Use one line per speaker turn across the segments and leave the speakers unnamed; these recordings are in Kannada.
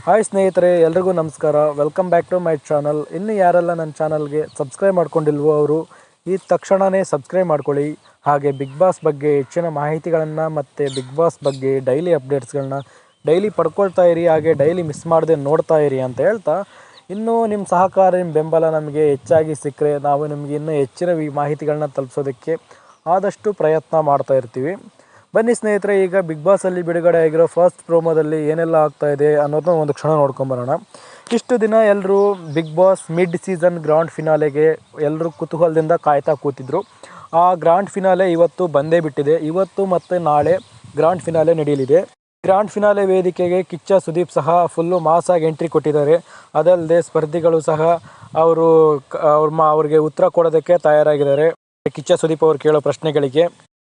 ಹಾಯ್ ಸ್ನೇಹಿತರೆ, ಎಲ್ರಿಗೂ ನಮಸ್ಕಾರ. Welcome back to my channel. ಇನ್ನು ಯಾರೆಲ್ಲ ನನ್ನ ಚಾನಲ್ಗೆ ಸಬ್ಸ್ಕ್ರೈಬ್ ಮಾಡ್ಕೊಂಡಿಲ್ವೋ ಅವರು ಈ ತಕ್ಷಣವೇ ಸಬ್ಸ್ಕ್ರೈಬ್ ಮಾಡ್ಕೊಳ್ಳಿ. ಹಾಗೆ ಬಿಗ್ ಬಾಸ್ ಬಗ್ಗೆ ಹೆಚ್ಚಿನ ಮಾಹಿತಿಗಳನ್ನು ಮತ್ತು ಬಿಗ್ ಬಾಸ್ ಬಗ್ಗೆ ಡೈಲಿ ಅಪ್ಡೇಟ್ಸ್ಗಳನ್ನ ಡೈಲಿ ಪಡ್ಕೊಳ್ತಾ ಇರಿ. ಹಾಗೆ ಡೈಲಿ ಮಿಸ್ ಮಾಡದೆ ನೋಡ್ತಾ ಇರಿ ಅಂತ ಹೇಳ್ತಾ, ಇನ್ನೂ ನಿಮ್ಮ ಸಹಕಾರ, ನಿಮ್ಮ ಬೆಂಬಲ ನಮಗೆ ಹೆಚ್ಚಾಗಿ ಸಿಕ್ಕರೆ ನಾವು ನಿಮಗೆ ಇನ್ನೂ ಹೆಚ್ಚಿನ ಮಾಹಿತಿಗಳನ್ನ ತಲುಪಿಸೋದಕ್ಕೆ ಆದಷ್ಟು ಪ್ರಯತ್ನ ಮಾಡ್ತಾ ಇರ್ತೀವಿ. ಬನ್ನಿ ಸ್ನೇಹಿತರೆ, ಈಗ ಬಿಗ್ ಬಾಸಲ್ಲಿ ಬಿಡುಗಡೆ ಆಗಿರೋ ಫಸ್ಟ್ ಪ್ರೋಮೋದಲ್ಲಿ ಏನೆಲ್ಲ ಆಗ್ತಾ ಇದೆ ಅನ್ನೋದನ್ನ ಒಂದು ಕ್ಷಣ ನೋಡ್ಕೊಂಬರೋಣ. ಇಷ್ಟು ದಿನ ಎಲ್ಲರೂ Bigg Boss mid season grand ಫಿನಾಲೆಗೆ ಎಲ್ಲರೂ ಕುತೂಹಲದಿಂದ ಕಾಯ್ತಾ ಕೂತಿದ್ರು. ಆ ಗ್ರಾಂಡ್ ಫಿನಾಲೆ ಇವತ್ತು ಬಂದೇ ಬಿಟ್ಟಿದೆ. ಇವತ್ತು ಮತ್ತು ನಾಳೆ ಗ್ರಾಂಡ್ ಫಿನಾಲೆ ನಡೆಯಲಿದೆ. ಗ್ರಾಂಡ್ ಫಿನಾಲೆ ವೇದಿಕೆಗೆ ಕಿಚ್ಚ ಸುದೀಪ್ ಸಹ ಫುಲ್ಲು ಮಾಸಾಗಿ ಎಂಟ್ರಿ ಕೊಟ್ಟಿದ್ದಾರೆ. ಅದಲ್ಲದೆ ಸ್ಪರ್ಧಿಗಳು ಸಹ ಅವ್ರಿಗೆ ಉತ್ತರ ಕೊಡೋದಕ್ಕೆ ತಯಾರಾಗಿದ್ದಾರೆ. ಕಿಚ್ಚ ಸುದೀಪ್ ಅವರು ಕೇಳೋ ಪ್ರಶ್ನೆಗಳಿಗೆ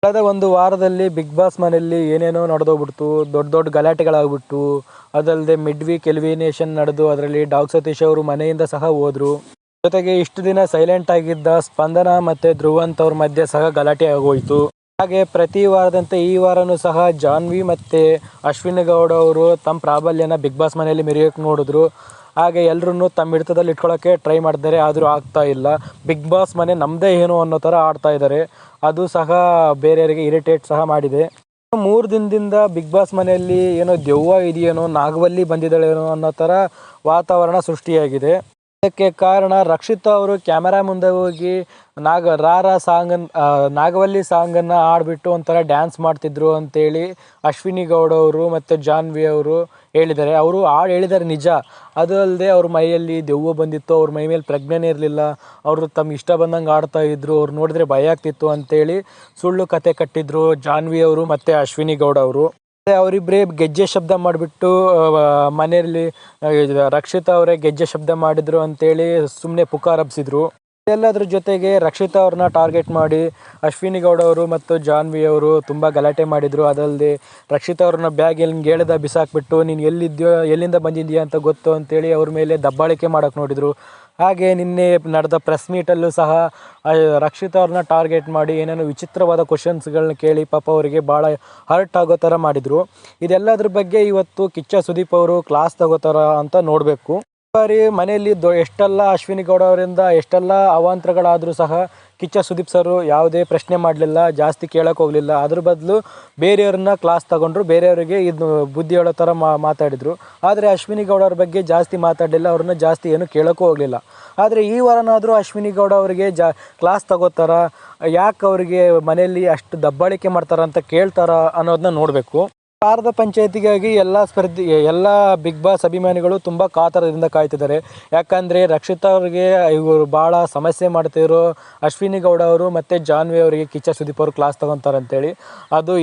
ಕಳೆದ ಒಂದು ವಾರದಲ್ಲಿ ಬಿಗ್ ಬಾಸ್ ಮನೆಯಲ್ಲಿ ಏನೇನೋ ನಡೆದೋಗ್ಬಿಡ್ತು. ದೊಡ್ಡ ದೊಡ್ಡ ಗಲಾಟೆಗಳಾಗ್ಬಿಟ್ಟು, ಅದಲ್ಲದೆ ಮಿಡ್ ವೀಕ್ ಎಲಿಮಿನೇಷನ್ ನಡೆದು ಅದರಲ್ಲಿ ಡಾಗ್ ಸತೀಶ್ ಅವರು ಮನೆಯಿಂದ ಸಹ ಹೋದರು. ಜೊತೆಗೆ ಇಷ್ಟು ದಿನ ಸೈಲೆಂಟ್ ಆಗಿದ್ದ ಸ್ಪಂದನ ಮತ್ತು ಧ್ರುವಂತ್ ಅವ್ರ ಮಧ್ಯೆ ಸಹ ಗಲಾಟೆ ಆಗೋಯಿತು. ಹಾಗೆ ಪ್ರತಿ ವಾರದಂತೆ ಈ ವಾರನೂ ಸಹ ಜಾನ್ವಿ ಮತ್ತು ಅಶ್ವಿನಿ ಗೌಡ ಅವರು ತಮ್ಮ ಪ್ರಾಬಲ್ಯನ ಬಿಗ್ ಬಾಸ್ ಮನೆಯಲ್ಲಿ ಮೆರೆಯೋಕೆ ನೋಡಿದ್ರು. ಹಾಗೆ ಎಲ್ಲರನ್ನೂ ತಮ್ಮ ಹಿಡಿತದಲ್ಲಿ ಇಟ್ಕೊಳ್ಳೋಕ್ಕೆ ಟ್ರೈ ಮಾಡಿದ್ದಾರೆ, ಆದರೂ ಆಗ್ತಾ ಇಲ್ಲ. ಬಿಗ್ ಬಾಸ್ ಮನೆ ನಮ್ಮದೇ ಏನು ಅನ್ನೋ ಥರ ಆಡ್ತಾ ಇದ್ದಾರೆ. ಅದು ಸಹ ಬೇರೆಯವರಿಗೆ ಇರಿಟೇಟ್ ಸಹ ಮಾಡಿದೆ. 3 ದಿನದಿಂದ ಬಿಗ್ ಬಾಸ್ ಮನೆಯಲ್ಲಿ ಏನೋ ದೆವ್ವ ಇದೆಯೇನೋ, ನಾಗವಲ್ಲಿ ಬಂದಿದ್ದಾಳೇನೋ ಅನ್ನೋ ಥರ ವಾತಾವರಣ ಸೃಷ್ಟಿಯಾಗಿದೆ. ಅದಕ್ಕೆ ಕಾರಣ ರಕ್ಷಿತಾ ಅವರು ಕ್ಯಾಮರಾ ಮುಂದೆ ಹೋಗಿ ನಾಗವಲ್ಲಿ ಸಾಂಗನ್ನು ಆಡಿಬಿಟ್ಟು ಒಂಥರ ಡ್ಯಾನ್ಸ್ ಮಾಡ್ತಿದ್ರು ಅಂತೇಳಿ ಅಶ್ವಿನಿ ಗೌಡ ಅವರು ಮತ್ತು ಜಾನ್ವಿ ಅವರು ಹೇಳಿದ್ದಾರೆ. ಅವರು ಹೇಳಿದ್ದಾರೆ ನಿಜ. ಅದು ಅಲ್ಲದೆ ಅವ್ರ ಮೈಯಲ್ಲಿ ದೆವ್ವ ಬಂದಿತ್ತು, ಅವ್ರ ಮೈ ಮೇಲೆ ಪ್ರಜ್ಞೆನೇ ಇರಲಿಲ್ಲ, ಅವರು ತಮ್ಮ ಇಷ್ಟ ಬಂದಂಗೆ ಆಡ್ತಾ ಇದ್ರು, ಅವ್ರು ನೋಡಿದ್ರೆ ಭಯ ಆಗ್ತಿತ್ತು ಅಂತೇಳಿ ಸುಳ್ಳು ಕತೆ ಕಟ್ಟಿದ್ರು ಜಾನ್ವಿ ಅವರು ಮತ್ತು ಅಶ್ವಿನಿ ಗೌಡ ಅವರು. ಅವರಿಬ್ಬರೇ ಗೆಜ್ಜೆ ಶಬ್ದ ಮಾಡಿಬಿಟ್ಟು ಮನೆಯಲ್ಲಿ ರಕ್ಷಿತಾ ಅವರೇ ಗೆಜ್ಜೆ ಶಬ್ದ ಮಾಡಿದ್ರು ಅಂತೇಳಿ ಸುಮ್ಮನೆ ಪುಕಾರಬ್ಸಿದ್ರು. ಎಲ್ಲದ್ರ ಜೊತೆಗೆ ರಕ್ಷಿತಾ ಅವ್ರನ್ನ ಟಾರ್ಗೆಟ್ ಮಾಡಿ ಅಶ್ವಿನಿ ಗೌಡ ಅವರು ಮತ್ತು ಜಾನ್ವಿ ಅವರು ತುಂಬ ಗಲಾಟೆ ಮಾಡಿದರು. ಅದಲ್ಲದೆ ರಕ್ಷಿತಾ ಅವ್ರನ್ನ ಬ್ಯಾಗ್ ಎಳ್ದ ಬಿಸಾಕ್ಬಿಟ್ಟು ನೀನು ಎಲ್ಲಿಂದ ಬಂದಿದ್ದೀಯಾ ಅಂತ ಗೊತ್ತು ಅಂತೇಳಿ ಅವ್ರ ಮೇಲೆ ದಬ್ಬಾಳಿಕೆ ಮಾಡೋಕ್ಕೆ ನೋಡಿದರು. ಹಾಗೆ ನಿನ್ನೆ ನಡೆದ ಪ್ರೆಸ್ ಮೀಟಲ್ಲೂ ಸಹ ರಕ್ಷಿತಾ ಅವ್ರನ್ನ ಟಾರ್ಗೆಟ್ ಮಾಡಿ ಏನೇನೋ ವಿಚಿತ್ರವಾದ ಕ್ವಶನ್ಸ್ಗಳನ್ನ ಕೇಳಿ ಪಾಪ ಅವರಿಗೆ ಭಾಳ ಹರ್ಟ್ ಆಗೋ ಥರ ಮಾಡಿದರು. ಇದೆಲ್ಲದ್ರ ಬಗ್ಗೆ ಇವತ್ತು ಕಿಚ್ಚ ಸುದೀಪ್ ಅವರು ಕ್ಲಾಸ್ ತಗೋತಾರ ಅಂತ ನೋಡಬೇಕು. ಬಾರಿ ಮನೆಯಲ್ಲಿ ಎಷ್ಟೆಲ್ಲ ಅಶ್ವಿನಿ ಗೌಡ ಅವರಿಂದ ಎಷ್ಟೆಲ್ಲ ಅವಾಂತರಗಳಾದರೂ ಸಹ ಕಿಚ್ಚ ಸುದೀಪ್ ಸರು ಯಾವುದೇ ಪ್ರಶ್ನೆ ಮಾಡಲಿಲ್ಲ, ಜಾಸ್ತಿ ಕೇಳೋಕೆ ಹೋಗಲಿಲ್ಲ. ಅದ್ರ ಬದಲು ಬೇರೆಯವ್ರನ್ನ ಕ್ಲಾಸ್ ತಗೊಂಡ್ರು, ಬೇರೆಯವರಿಗೆ ಇದು ಬುದ್ಧಿ ಹೇಳೋ ಥರ ಮಾತಾಡಿದರು. ಆದರೆ ಅಶ್ವಿನಿ ಗೌಡ ಅವ್ರ ಬಗ್ಗೆ ಜಾಸ್ತಿ ಮಾತಾಡಲಿಲ್ಲ, ಅವ್ರನ್ನ ಜಾಸ್ತಿ ಏನು ಕೇಳೋಕ್ಕೂ ಹೋಗಲಿಲ್ಲ. ಆದರೆ ಈ ವಾರನಾದರೂ ಅಶ್ವಿನಿ ಗೌಡ ಅವರಿಗೆ ಕ್ಲಾಸ್ ತಗೋತಾರ, ಯಾಕೆ ಅವರಿಗೆ ಮನೆಯಲ್ಲಿ ಅಷ್ಟು ದಬ್ಬಾಳಿಕೆ ಮಾಡ್ತಾರ ಅಂತ ಕೇಳ್ತಾರ ಅನ್ನೋದನ್ನ ನೋಡಬೇಕು. ವಾರದ ಪಂಚಾಯತಿಗಾಗಿ ಎಲ್ಲ ಬಿಗ್ ಬಾಸ್ ಅಭಿಮಾನಿಗಳು ತುಂಬ ಕಾತರದಿಂದ ಕಾಯ್ತಿದ್ದಾರೆ. ಯಾಕಂದರೆ ರಕ್ಷಿತಾ ಅವ್ರಿಗೆ ಇವರು ಭಾಳ ಸಮಸ್ಯೆ ಮಾಡ್ತಿರೋ ಅಶ್ವಿನಿ ಗೌಡ ಅವರು ಮತ್ತು ಜಾನ್ವಿ ಅವರಿಗೆ ಕಿಚ್ಚ ಸುದೀಪ್ ಅವರು ಕ್ಲಾಸ್ ತಗೊತಾರೆ ಅಂತೇಳಿ. ಅದು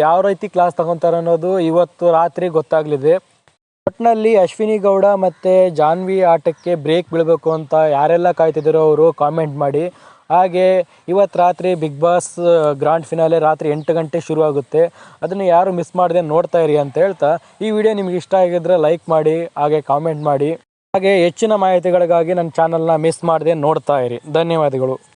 ಯಾವ ರೀತಿ ಕ್ಲಾಸ್ ತಗೊತಾರೆ ಅನ್ನೋದು ಇವತ್ತು ರಾತ್ರಿ ಗೊತ್ತಾಗಲಿದೆ. ಒಟ್ಟಿನಲ್ಲಿ ಅಶ್ವಿನಿ ಗೌಡ ಮತ್ತು ಜಾನ್ವಿ ಆಟಕ್ಕೆ ಬ್ರೇಕ್ ಬೀಳಬೇಕು ಅಂತ ಯಾರೆಲ್ಲ ಕಾಯ್ತಿದ್ದಾರೋ ಅವರು ಕಾಮೆಂಟ್ ಮಾಡಿ. ಹಾಗೆ ಇವತ್ತು ರಾತ್ರಿ ಬಿಗ್ ಬಾಸ್ ಗ್ರಾಂಡ್ ಫಿನಾಲೆ ರಾತ್ರಿ 8 ಗಂಟೆಗೆ ಶುರುವಾಗುತ್ತೆ. ಅದನ್ನು ಯಾರು ಮಿಸ್ ಮಾಡದೆ ನೋಡ್ತಾ ಇರಿ ಅಂತ ಹೇಳ್ತಾ, ಈ ವಿಡಿಯೋ ನಿಮ್ಗೆ ಇಷ್ಟ ಆಗಿದ್ರೆ ಲೈಕ್ ಮಾಡಿ, ಹಾಗೆ ಕಾಮೆಂಟ್ ಮಾಡಿ. ಹಾಗೆ ಹೆಚ್ಚಿನ ಮಾಹಿತಿಗಳಿಗಾಗಿ ನನ್ನ ಚಾನಲ್ನ ಮಿಸ್ ಮಾಡದೆ ನೋಡ್ತಾ ಇರಿ. ಧನ್ಯವಾದಗಳು.